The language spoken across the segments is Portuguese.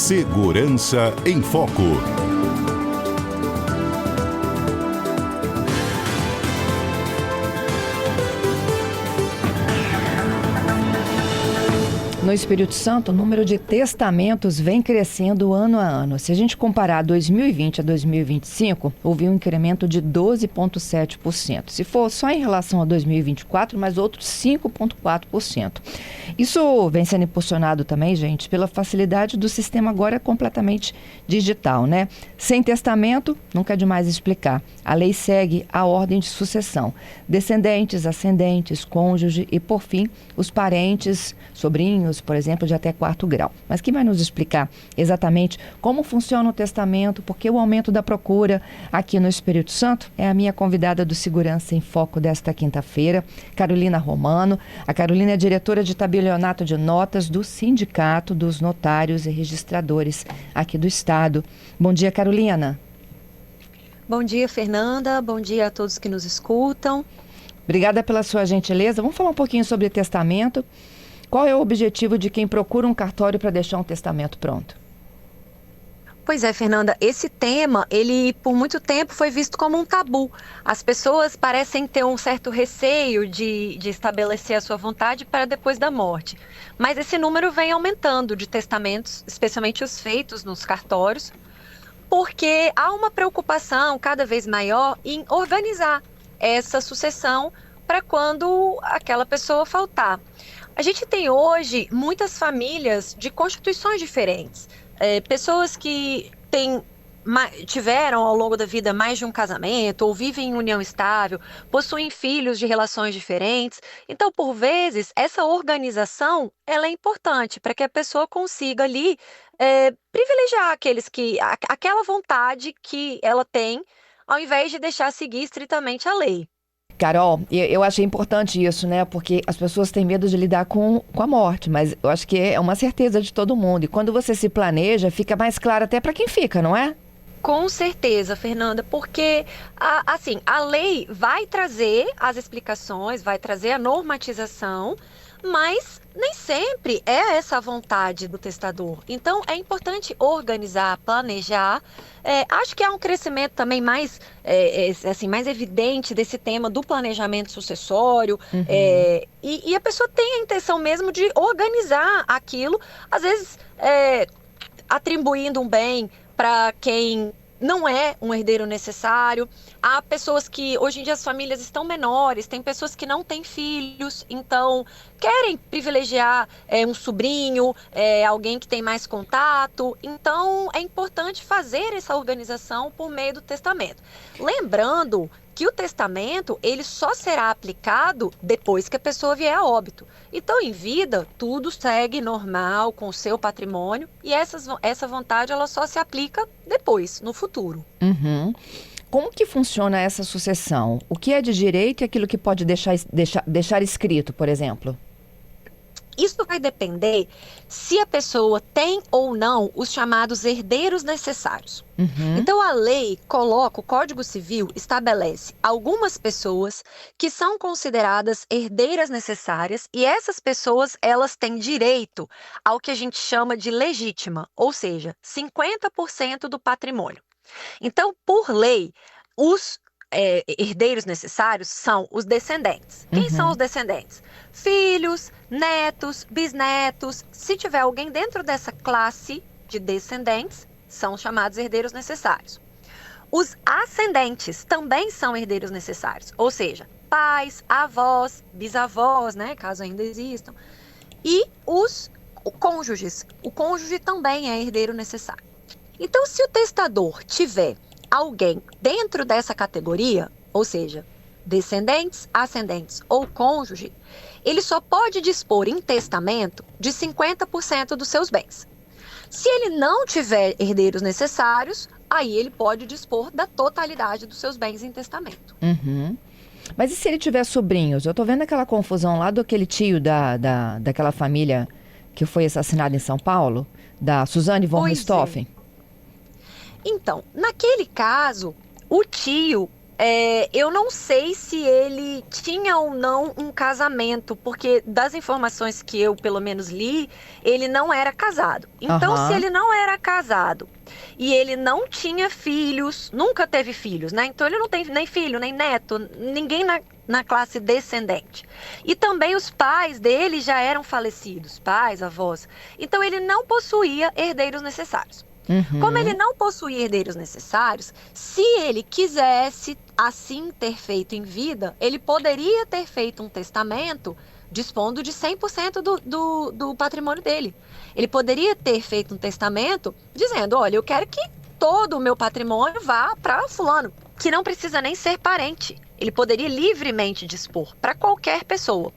Segurança em Foco. No Espírito Santo, o número de testamentos vem crescendo ano a ano. Se a gente comparar 2020 a 2025, houve um incremento de 12,7%. Se for só em relação a 2024, mais outros 5,4%. Isso vem sendo impulsionado também, gente, pela facilidade do sistema agora completamente digital, né? Sem testamento, nunca é demais explicar. A lei segue a ordem de sucessão. Descendentes, ascendentes, cônjuge e, por fim, os parentes, sobrinhos, por exemplo, de até 4º grau. Mas quem vai nos explicar exatamente como funciona o testamento, porque o aumento da procura aqui no Espírito Santo é a minha convidada do Segurança em Foco desta quinta-feira, Carolina Romano. A Carolina é diretora de tabelionato de notas do Sindicato dos Notários e Registradores aqui do Estado. Bom dia, Carolina. Bom dia, Fernanda. Bom dia a todos que nos escutam. Obrigada pela sua gentileza. Vamos falar um pouquinho sobre testamento. Qual é o objetivo de quem procura um cartório para deixar um testamento pronto? Pois é, Fernanda, esse tema, ele por muito tempo foi visto como um tabu. As pessoas parecem ter um certo receio de estabelecer a sua vontade para depois da morte. Mas esse número vem aumentando de testamentos, especialmente os feitos nos cartórios, porque há uma preocupação cada vez maior em organizar essa sucessão para quando aquela pessoa faltar. A gente tem hoje muitas famílias de constituições diferentes, pessoas que tiveram ao longo da vida mais de um casamento ou vivem em união estável, possuem filhos de relações diferentes. Então, por vezes, essa organização ela é importante para que a pessoa consiga ali privilegiar aquela vontade que ela tem, ao invés de deixar seguir estritamente a lei. Carol, eu achei importante isso, né? Porque as pessoas têm medo de lidar com a morte, mas eu acho que é uma certeza de todo mundo. E quando você se planeja, fica mais claro até para quem fica, não é? Com certeza, Fernanda, porque a lei vai trazer as explicações, vai trazer a normatização, mas nem sempre é essa a vontade do testador. Então, é importante organizar, planejar. Acho que há um crescimento também mais evidente desse tema do planejamento sucessório. Uhum. E a pessoa tem a intenção mesmo de organizar aquilo, às vezes atribuindo um bem para quem não é um herdeiro necessário. Há pessoas que, hoje em dia, as famílias estão menores, tem pessoas que não têm filhos, então querem privilegiar um sobrinho, alguém que tem mais contato. Então, é importante fazer essa organização por meio do testamento. Lembrando que o testamento, ele só será aplicado depois que a pessoa vier a óbito. Então, em vida, tudo segue normal com o seu patrimônio e essa vontade ela só se aplica depois, no futuro. Uhum. Como que funciona essa sucessão? O que é de direito e aquilo que pode deixar escrito, por exemplo? Isso vai depender se a pessoa tem ou não os chamados herdeiros necessários. Uhum. Então, a lei coloca, o Código Civil estabelece algumas pessoas que são consideradas herdeiras necessárias e essas pessoas, elas têm direito ao que a gente chama de legítima, ou seja, 50% do patrimônio. Então, por lei, os herdeiros necessários são os descendentes. Quem são os descendentes? Filhos, netos, bisnetos. Se tiver alguém dentro dessa classe de descendentes, são chamados herdeiros necessários. Os ascendentes também são herdeiros necessários, ou seja, pais, avós, bisavós, né, caso ainda existam. E os cônjuges. O cônjuge também é herdeiro necessário. Então, se o testador tiver alguém dentro dessa categoria, ou seja, descendentes, ascendentes ou cônjuge, ele só pode dispor em testamento de 50% dos seus bens. Se ele não tiver herdeiros necessários, aí ele pode dispor da totalidade dos seus bens em testamento. Uhum. Mas e se ele tiver sobrinhos? Eu tô vendo aquela confusão lá daquele tio daquela família que foi assassinada em São Paulo, da Suzane von Richthofen. Então, naquele caso, o tio Eu não sei se ele tinha ou não um casamento, porque das informações que eu, pelo menos, li, ele não era casado. Então, se Aham. ele não era casado e ele não tinha filhos, nunca teve filhos, né? Então, ele não tem nem filho, nem neto, ninguém na classe descendente. E também os pais dele já eram falecidos, pais, avós. Então, ele não possuía herdeiros necessários. Como ele Uhum. não possuía herdeiros necessários, se ele quisesse assim ter feito em vida, ele poderia ter feito um testamento dispondo de 100% do patrimônio dele. Ele poderia ter feito um testamento dizendo, olha, eu quero que todo o meu patrimônio vá para fulano, que não precisa nem ser parente. Ele poderia livremente dispor para qualquer pessoa.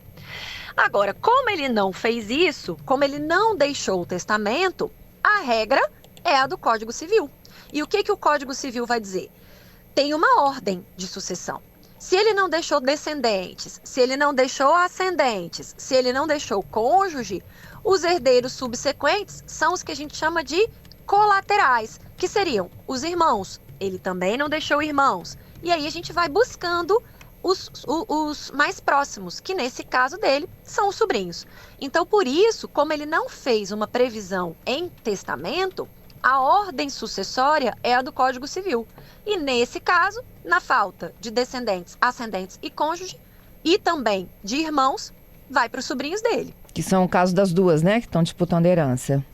Agora, como ele não fez isso, como ele não deixou o testamento, a regra é a do Código Civil. E o que o Código Civil vai dizer? Tem uma ordem de sucessão. Se ele não deixou descendentes, se ele não deixou ascendentes, se ele não deixou cônjuge, os herdeiros subsequentes são os que a gente chama de colaterais, que seriam os irmãos. Ele também não deixou irmãos. E aí a gente vai buscando os mais próximos, que nesse caso dele são os sobrinhos. Então, por isso, como ele não fez uma previsão em testamento, a ordem sucessória é a do Código Civil. E nesse caso, na falta de descendentes, ascendentes e cônjuge, e também de irmãos, vai para os sobrinhos dele, Que são o caso das duas, né? Que estão disputando a herança.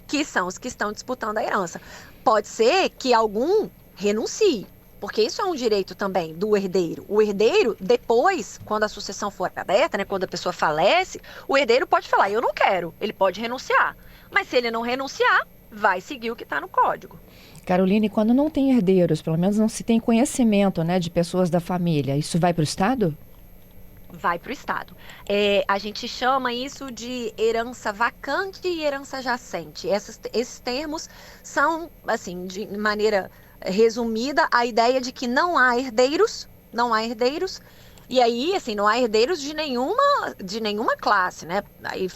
que são os que estão disputando a herança. Pode ser que algum renuncie, porque isso é um direito também do herdeiro. O herdeiro, depois, quando a sucessão for aberta, né, quando a pessoa falece, o herdeiro pode falar, eu não quero, ele pode renunciar. Mas se ele não renunciar, vai seguir o que está no código. Caroline, quando não tem herdeiros, pelo menos não se tem conhecimento, né, de pessoas da família, isso vai para o Estado? Vai para o Estado. A gente chama isso de herança vacante e herança jacente. Esses termos são, assim, de maneira resumida, a ideia de que não há herdeiros, e aí, assim, não há herdeiros de nenhuma classe, né? Aí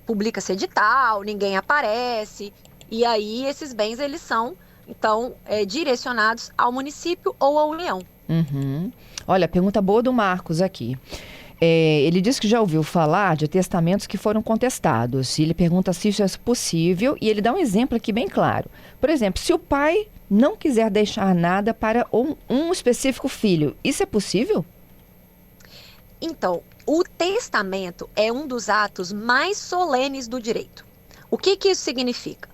publica-se edital, ninguém aparece, e aí esses bens, eles são, então, direcionados ao município ou à União. Uhum. Olha, pergunta boa do Marcos aqui. Ele diz que já ouviu falar de testamentos que foram contestados. E ele pergunta se isso é possível e ele dá um exemplo aqui bem claro. Por exemplo, se o pai não quiser deixar nada para um específico filho, isso é possível? Então, o testamento é um dos atos mais solenes do direito. O que isso significa?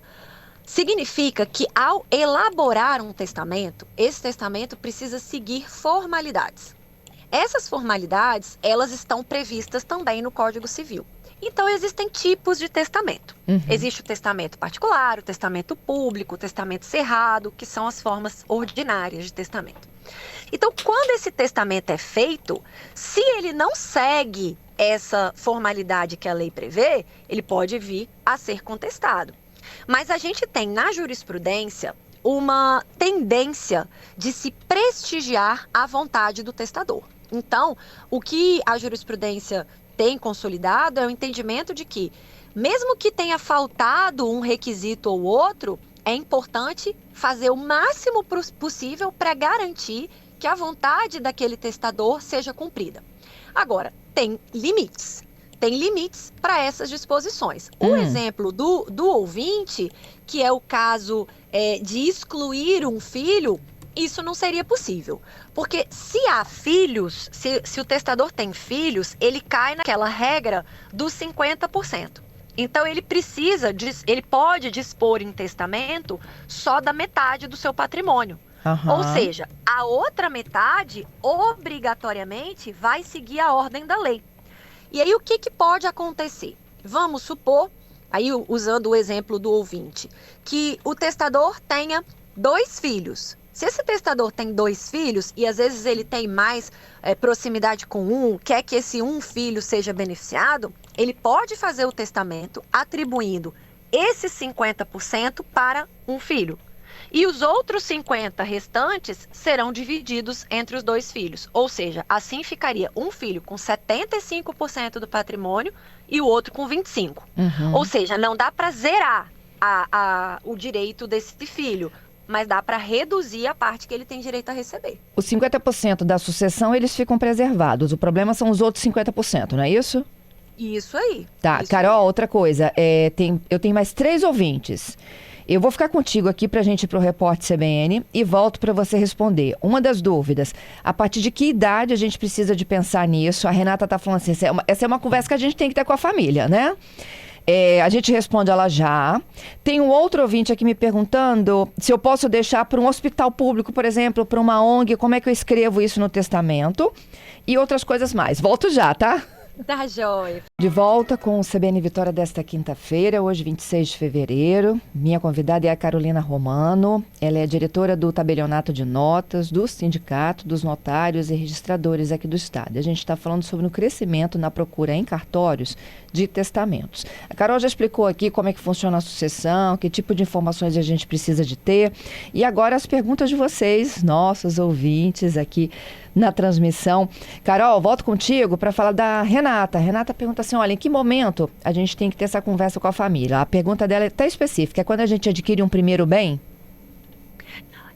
Significa que ao elaborar um testamento, esse testamento precisa seguir formalidades. Essas formalidades, elas estão previstas também no Código Civil. Então, existem tipos de testamento. Uhum. Existe o testamento particular, o testamento público, o testamento cerrado, que são as formas ordinárias de testamento. Então, quando esse testamento é feito, se ele não segue essa formalidade que a lei prevê, ele pode vir a ser contestado. Mas a gente tem na jurisprudência uma tendência de se prestigiar a vontade do testador. Então, o que a jurisprudência tem consolidado é o entendimento de que, mesmo que tenha faltado um requisito ou outro, é importante fazer o máximo possível para garantir que a vontade daquele testador seja cumprida. Agora, tem limites. Tem limites para essas disposições. O exemplo do ouvinte, que é o caso de excluir um filho, isso não seria possível. Porque se há filhos, se o testador tem filhos, ele cai naquela regra dos 50%. Então, ele pode dispor em testamento só da metade do seu patrimônio. Uhum. Ou seja, a outra metade, obrigatoriamente, vai seguir a ordem da lei. E aí, o que pode acontecer? Vamos supor, aí usando o exemplo do ouvinte, que o testador tenha 2 filhos. Se esse testador tem 2 filhos, e às vezes ele tem mais proximidade com um, quer que esse um filho seja beneficiado, ele pode fazer o testamento atribuindo esses 50% para um filho. E os outros 50 restantes serão divididos entre os 2 filhos. Ou seja, assim ficaria um filho com 75% do patrimônio e o outro com 25%. Uhum. Ou seja, não dá para zerar o direito desse filho. mas dá para reduzir a parte que ele tem direito a receber. Os 50% da sucessão, eles ficam preservados. O problema são os outros 50%, não é isso? Isso aí. Tá, isso Carol, aí. outra coisa. Eu tenho mais 3 ouvintes. Eu vou ficar contigo aqui para a gente ir para o Repórter CBN e volto para você responder. Uma das dúvidas, a partir de que idade a gente precisa de pensar nisso? A Renata está falando assim, essa é uma conversa que a gente tem que ter com a família, né? A gente responde ela já. Tem um outro ouvinte aqui me perguntando se eu posso deixar para um hospital público, por exemplo, para uma ONG, como é que eu escrevo isso no testamento e outras coisas mais. Volto já, tá? Tá jóia. De volta com o CBN Vitória desta quinta-feira, hoje 26 de fevereiro. Minha convidada é a Carolina Romano. Ela é diretora do tabelionato de notas, do Sindicato dos Notários e Registradores aqui do Estado. A gente está falando sobre o crescimento na procura em cartórios de testamentos. A Carol já explicou aqui como é que funciona a sucessão, que tipo de informações a gente precisa de ter. E agora as perguntas de vocês, nossos ouvintes aqui na transmissão. Carol, volto contigo para falar da Renata. A Renata pergunta assim, olha, em que momento a gente tem que ter essa conversa com a família? A pergunta dela é até específica, é quando a gente adquire um primeiro bem?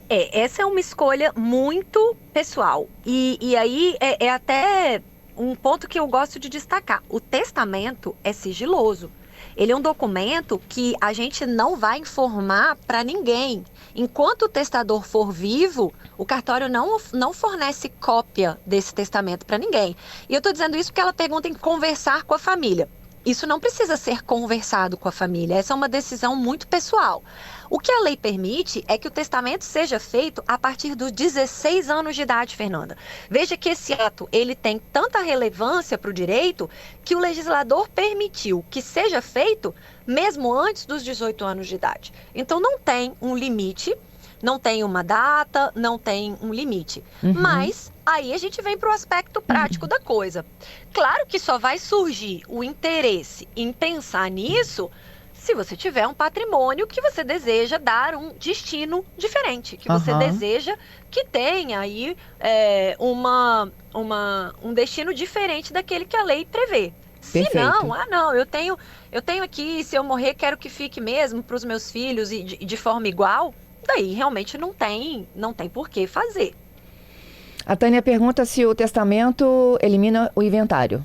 Essa é uma escolha muito pessoal. E aí é até um ponto que eu gosto de destacar. O testamento é sigiloso. Ele é um documento que a gente não vai informar para ninguém. Enquanto o testador for vivo, o cartório não fornece cópia desse testamento para ninguém. E eu estou dizendo isso porque ela pergunta em conversar com a família. Isso não precisa ser conversado com a família, essa é uma decisão muito pessoal. O que a lei permite é que o testamento seja feito a partir dos 16 anos de idade, Fernanda. Veja que esse ato ele tem tanta relevância para o direito que o legislador permitiu que seja feito mesmo antes dos 18 anos de idade. Então não tem um limite, não tem uma data, não tem um limite. Mas aí a gente vem para o aspecto prático da coisa. Claro que só vai surgir o interesse em pensar nisso se você tiver um patrimônio que você deseja dar um destino diferente, que você deseja que tenha aí um destino diferente daquele que a lei prevê. Perfeito. Se não, eu tenho aqui, se eu morrer, quero que fique mesmo para os meus filhos e de forma igual, daí realmente não tem por que fazer. A Tânia pergunta se o testamento elimina o inventário.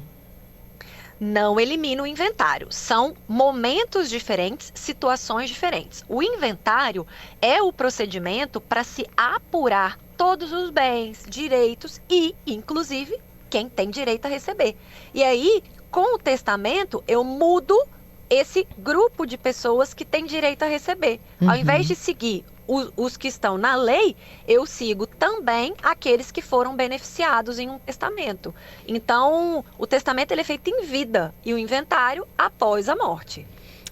Não elimina o inventário. São momentos diferentes, situações diferentes. O inventário é o procedimento para se apurar todos os bens, direitos e, inclusive, quem tem direito a receber. E aí, com o testamento, eu mudo esse grupo de pessoas que tem direito a receber. Ao invés de seguir os que estão na lei, eu sigo também aqueles que foram beneficiados em um testamento. Então, o testamento ele é feito em vida e o inventário após a morte.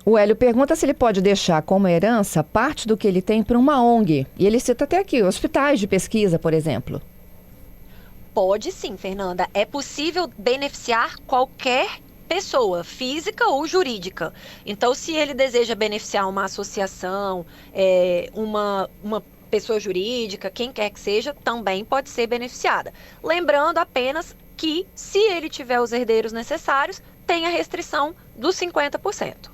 O Hélio pergunta se ele pode deixar como herança parte do que ele tem para uma ONG. E ele cita até aqui, hospitais de pesquisa, por exemplo. Pode sim, Fernanda. É possível beneficiar qualquer pessoa, física ou jurídica. Então, se ele deseja beneficiar uma associação, uma pessoa jurídica, quem quer que seja, também pode ser beneficiada. Lembrando apenas que, se ele tiver os herdeiros necessários, tem a restrição dos 50%.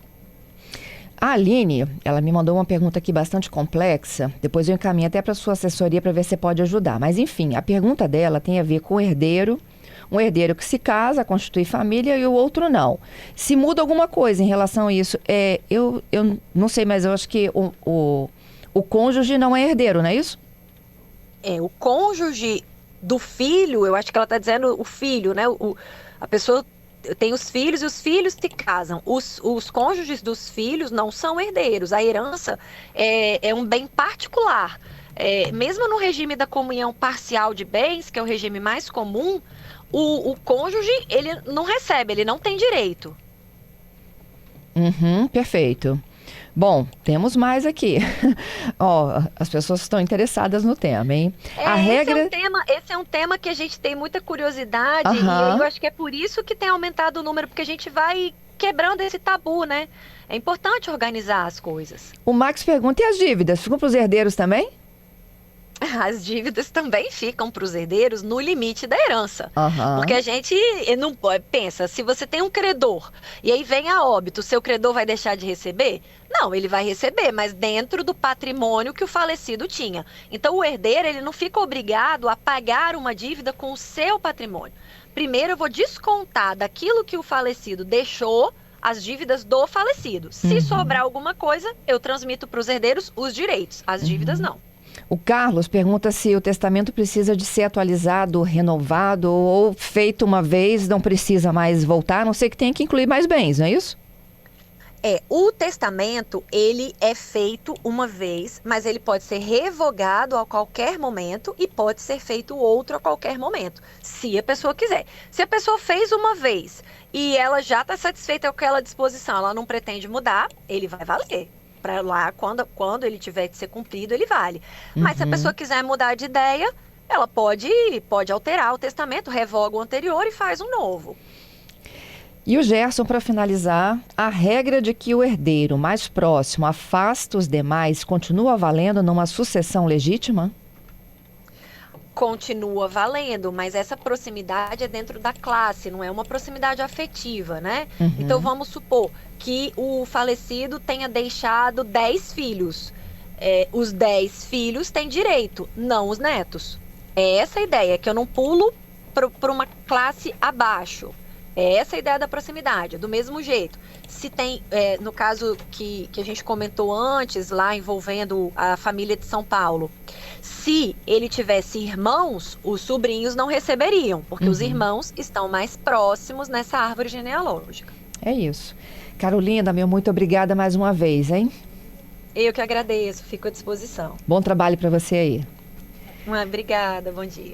A Aline, ela me mandou uma pergunta aqui bastante complexa, depois eu encaminho até para a sua assessoria para ver se você pode ajudar. Mas, enfim, a pergunta dela tem a ver com o herdeiro, um herdeiro que se casa, constitui família e o outro não. Se muda alguma coisa em relação a isso, eu não sei, mas eu acho que o cônjuge não é herdeiro, não é isso? O cônjuge do filho, eu acho que ela está dizendo o filho, né? A pessoa tem os filhos e os filhos se casam. Os cônjuges dos filhos não são herdeiros. A herança é um bem particular. Mesmo no regime da comunhão parcial de bens, que é o regime mais comum, o cônjuge, ele não recebe, ele não tem direito. Perfeito. Bom, temos mais aqui. As pessoas estão interessadas no tema, hein? Esse é um tema que a gente tem muita curiosidade e eu acho que é por isso que tem aumentado o número, porque a gente vai quebrando esse tabu, né? É importante organizar as coisas. O Max pergunta, e as dívidas? Ficam para os herdeiros também? As dívidas também ficam para os herdeiros no limite da herança. Porque a gente não pensa, se você tem um credor e aí vem a óbito, seu credor vai deixar de receber? Não, ele vai receber, mas dentro do patrimônio que o falecido tinha. Então, o herdeiro, ele não fica obrigado a pagar uma dívida com o seu patrimônio. Primeiro, eu vou descontar daquilo que o falecido deixou as dívidas do falecido. Se sobrar alguma coisa, eu transmito para os herdeiros os direitos, as dívidas não. O Carlos pergunta se o testamento precisa de ser atualizado, renovado ou feito uma vez, não precisa mais voltar, a não ser que tenha que incluir mais bens, não é isso? O testamento, ele é feito uma vez, mas ele pode ser revogado a qualquer momento e pode ser feito outro a qualquer momento, se a pessoa quiser. Se a pessoa fez uma vez e ela já está satisfeita com aquela disposição, ela não pretende mudar, ele vai valer. Para lá, quando ele tiver de ser cumprido, ele vale. Mas se a pessoa quiser mudar de ideia, ela pode alterar o testamento, revoga o anterior e faz um novo. E o Gerson, para finalizar, a regra de que o herdeiro mais próximo afasta os demais continua valendo numa sucessão legítima? Continua valendo, mas essa proximidade é dentro da classe, não é uma proximidade afetiva, né? Então vamos supor que o falecido tenha deixado 10 filhos. Os 10 filhos têm direito, não os netos. É essa a ideia, que eu não pulo para uma classe abaixo. É essa a ideia da proximidade, do mesmo jeito. Se tem, no caso que a gente comentou antes, lá envolvendo a família de São Paulo, se ele tivesse irmãos, os sobrinhos não receberiam, porque os irmãos estão mais próximos nessa árvore genealógica. É isso. Carolina, muito obrigada mais uma vez, hein? Eu que agradeço, fico à disposição. Bom trabalho para você aí. Obrigada, bom dia.